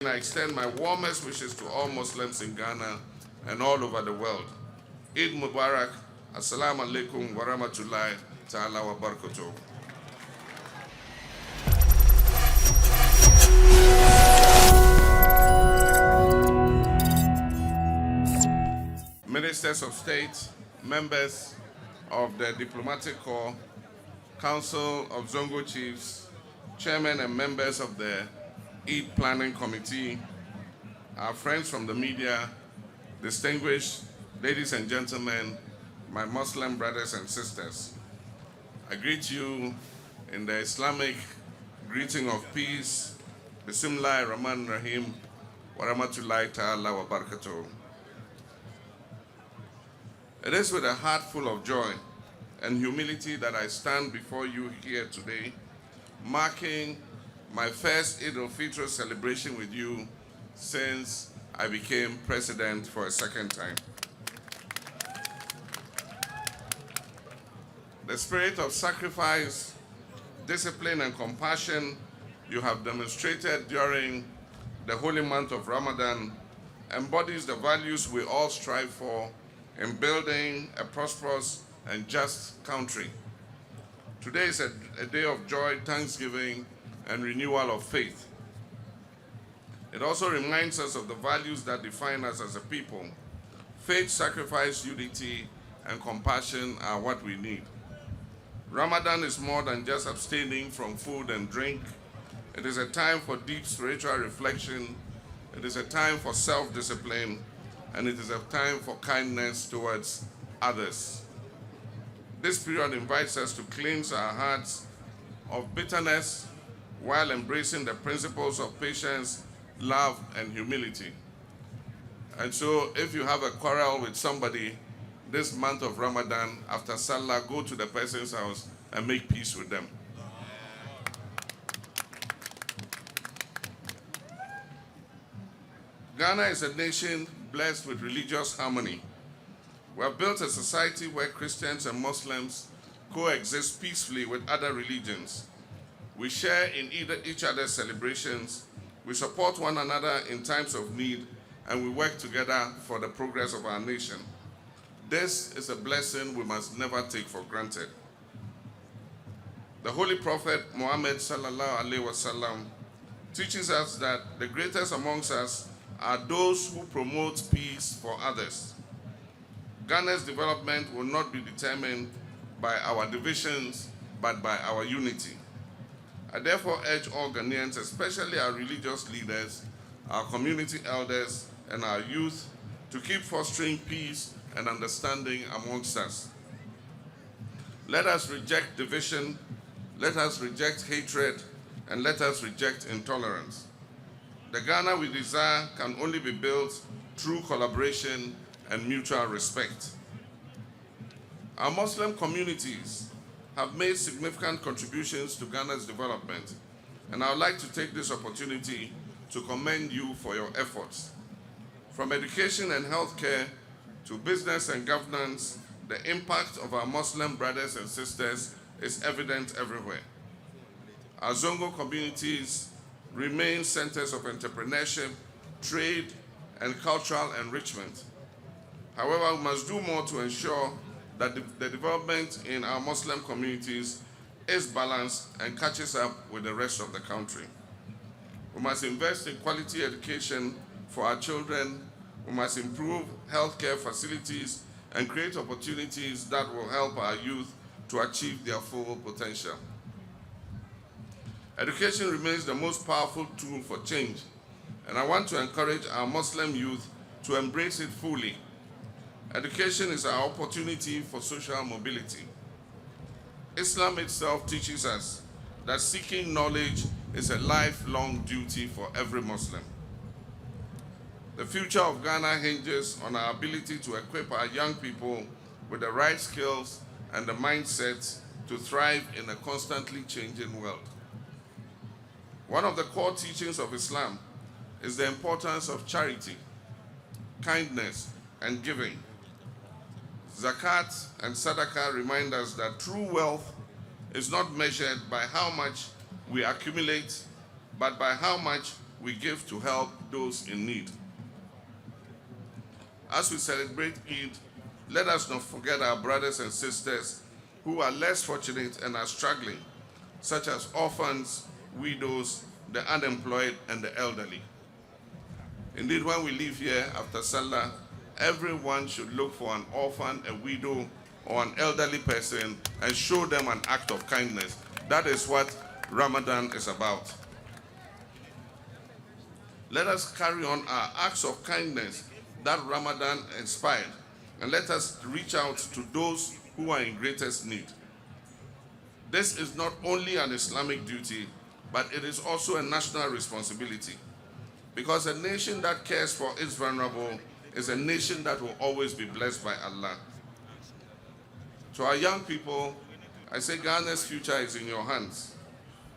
I extend my warmest wishes to all Muslims in Ghana and all over the world. Eid Mubarak. Assalamu alaikum wa rahmatullahi ta'ala wa barakatuh. Ministers of State, members of the Diplomatic Corps, Council of Zongo Chiefs, chairmen and members of the Eid Planning Committee, our friends from the media, distinguished ladies and gentlemen, my Muslim brothers and sisters. I greet you in the Islamic greeting of peace. Bismillahir Rahmanir Rahim, wa rahmatullahi ta'ala wa barakatuh. It is with a heart full of joy and humility that I stand before you here today, marking my first Eid al-Fitr celebration with you since I became president for a second time. The spirit of sacrifice, discipline, and compassion you have demonstrated during the holy month of Ramadan embodies the values we all strive for in building a prosperous and just country. Today is a day of joy, thanksgiving, and renewal of faith. It also reminds us of the values that define us as a people. Faith, sacrifice, unity, and compassion are what we need. Ramadan is more than just abstaining from food and drink. It is a time for deep spiritual reflection. It is a time for self-discipline, and it is a time for kindness towards others. This period invites us to cleanse our hearts of bitterness while embracing the principles of patience, love, and humility. And so if you have a quarrel with somebody this month of Ramadan, after Salah, go to the person's house and make peace with them. Ghana is a nation blessed with religious harmony. We have built a society where Christians and Muslims coexist peacefully with other religions. We share in each other's celebrations, we support one another in times of need, and we work together for the progress of our nation. This is a blessing we must never take for granted. The Holy Prophet Muhammad sallallahu alaihi wasallam teaches us that the greatest amongst us are those who promote peace for others. Ghana's development will not be determined by our divisions, but by our unity. I therefore urge all Ghanaians, especially our religious leaders, our community elders, and our youth, to keep fostering peace and understanding amongst us. Let us reject division, let us reject hatred, and let us reject intolerance. The Ghana we desire can only be built through collaboration and mutual respect. Our Muslim communities have made significant contributions to Ghana's development, and I would like to take this opportunity to commend you for your efforts. From education and healthcare to business and governance, the impact of our Muslim brothers and sisters is evident everywhere. Our Zongo communities remain centers of entrepreneurship, trade, and cultural enrichment. However, we must do more to ensure that the development in our Muslim communities is balanced and catches up with the rest of the country. We must invest in quality education for our children. We must improve healthcare facilities and create opportunities that will help our youth to achieve their full potential. Education remains the most powerful tool for change, and I want to encourage our Muslim youth to embrace it fully. Education is our opportunity for social mobility. Islam itself teaches us that seeking knowledge is a lifelong duty for every Muslim. The future of Ghana hinges on our ability to equip our young people with the right skills and the mindset to thrive in a constantly changing world. One of the core teachings of Islam is the importance of charity, kindness, and giving. Zakat and Sadaqah remind us that true wealth is not measured by how much we accumulate, but by how much we give to help those in need. As we celebrate Eid, let us not forget our brothers and sisters who are less fortunate and are struggling, such as orphans, widows, the unemployed, and the elderly. Indeed, when we leave here after Salah, everyone should look for an orphan, a widow, or an elderly person and show them an act of kindness. That is what Ramadan is about. Let us carry on our acts of kindness that Ramadan inspired, and let us reach out to those who are in greatest need. This is not only an Islamic duty, but it is also a national responsibility, because a nation that cares for its vulnerable is a nation that will always be blessed by Allah. To our young people, I say Ghana's future is in your hands.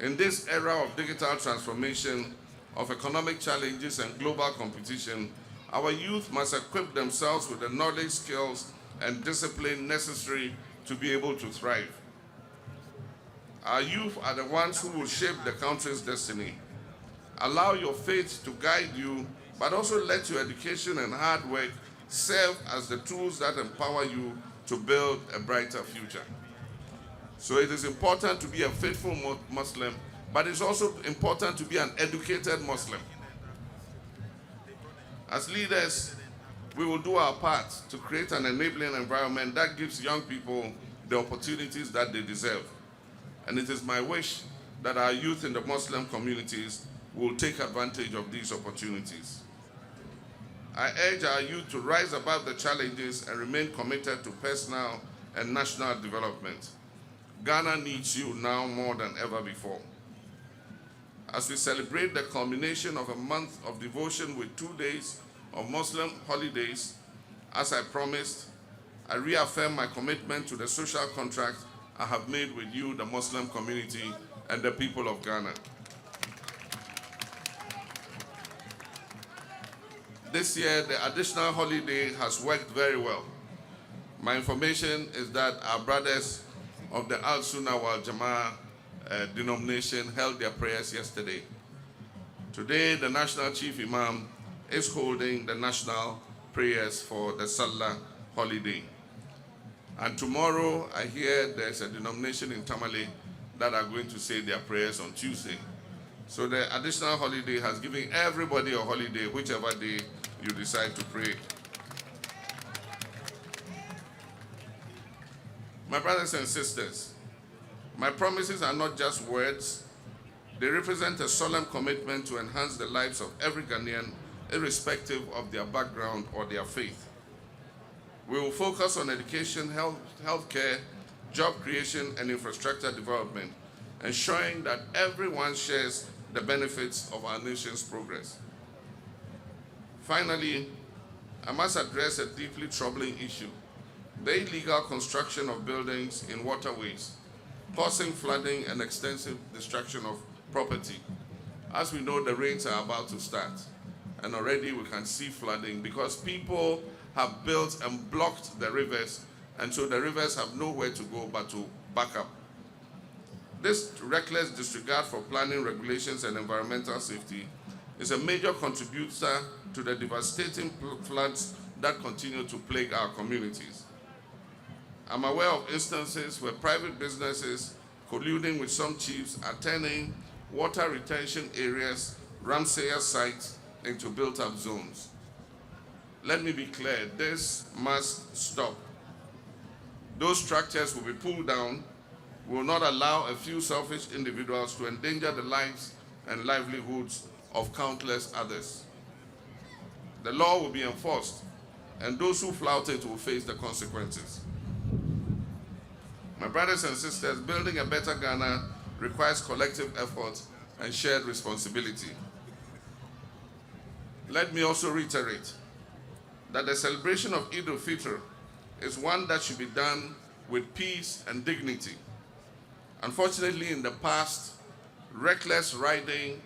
In this era of digital transformation, of economic challenges and global competition, our youth must equip themselves with the knowledge, skills, and discipline necessary to be able to thrive. Our youth are the ones who will shape the country's destiny. Allow your faith to guide you, but also let your education and hard work serve as the tools that empower you to build a brighter future. So it is important to be a faithful Muslim, but it's also important to be an educated Muslim. As leaders, we will do our part to create an enabling environment that gives young people the opportunities that they deserve. And it is my wish that our youth in the Muslim communities will take advantage of these opportunities. I urge our youth to rise above the challenges and remain committed to personal and national development. Ghana needs you now more than ever before. As we celebrate the culmination of a month of devotion with 2 days of Muslim holidays, as I promised, I reaffirm my commitment to the social contract I have made with you, the Muslim community, and the people of Ghana. This year, the additional holiday has worked very well. My information is that our brothers of the Al-Sunnah wal Jama'ah denomination held their prayers yesterday. Today, the National Chief Imam is holding the national prayers for the Salah holiday. And tomorrow, I hear there's a denomination in Tamale that are going to say their prayers on Tuesday. So the additional holiday has given everybody a holiday, whichever day you decide to pray. My brothers and sisters, my promises are not just words. They represent a solemn commitment to enhance the lives of every Ghanaian, irrespective of their background or their faith. We will focus on education, healthcare, job creation, and infrastructure development, ensuring that everyone shares the benefits of our nation's progress. Finally, I must address a deeply troubling issue: the illegal construction of buildings in waterways, causing flooding and extensive destruction of property. As we know, the rains are about to start, and already we can see flooding because people have built and blocked the rivers, and so the rivers have nowhere to go but to back up. This reckless disregard for planning, regulations, and environmental safety is a major contributor to the devastating floods that continue to plague our communities. I'm aware of instances where private businesses, colluding with some chiefs, are turning water retention areas, Ramsaya sites, into built-up zones. Let me be clear, this must stop. Those structures will be pulled down. We will not allow a few selfish individuals to endanger the lives and livelihoods of countless others. The law will be enforced, and those who flout it will face the consequences. My brothers and sisters, building a better Ghana requires collective effort and shared responsibility. Let me also reiterate that the celebration of Eid al-Fitr is one that should be done with peace and dignity. Unfortunately, in the past, reckless riding,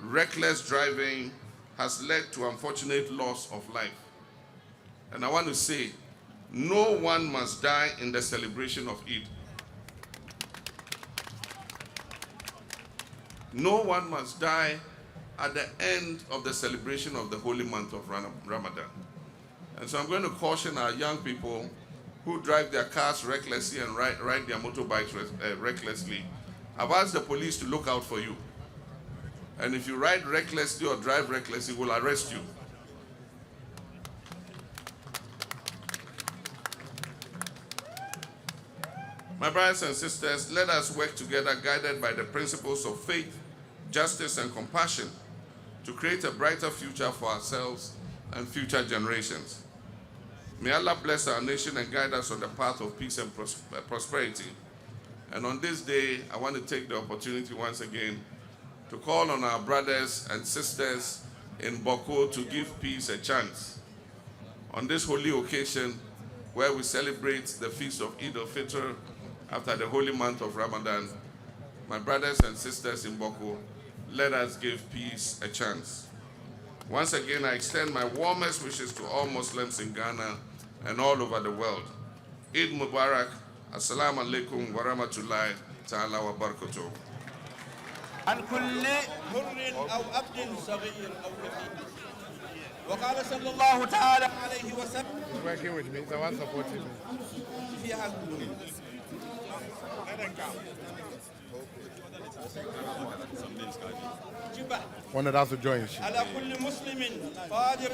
reckless driving has led to unfortunate loss of life. And I want to say, no one must die in the celebration of Eid. No one must die at the end of the celebration of the holy month of Ramadan. And so I'm going to caution our young people who drive their cars recklessly and ride their motorbikes recklessly. I've asked the police to look out for you. And if you ride recklessly or drive recklessly, we'll arrest you. My brothers and sisters, let us work together guided by the principles of faith, justice, and compassion to create a brighter future for ourselves and future generations. May Allah bless our nation and guide us on the path of peace and prosperity. And on this day, I want to take the opportunity once again to call on our brothers and sisters in Boko to give peace a chance. On this holy occasion, where we celebrate the feast of Eid al-Fitr after the holy month of Ramadan, my brothers and sisters in Boko, let us give peace a chance. Once again, I extend my warmest wishes to all Muslims in Ghana and all over the world. Eid Mubarak. Assalamu alaikum wa rahmatullahi ta'ala wa barakatuh. عن كل حر أو عبد صغير أو كبير. وقال صلى الله تعالى عليه وسلم. He's working with me, the one supporting me. One that has to join. على كل مسلم قادر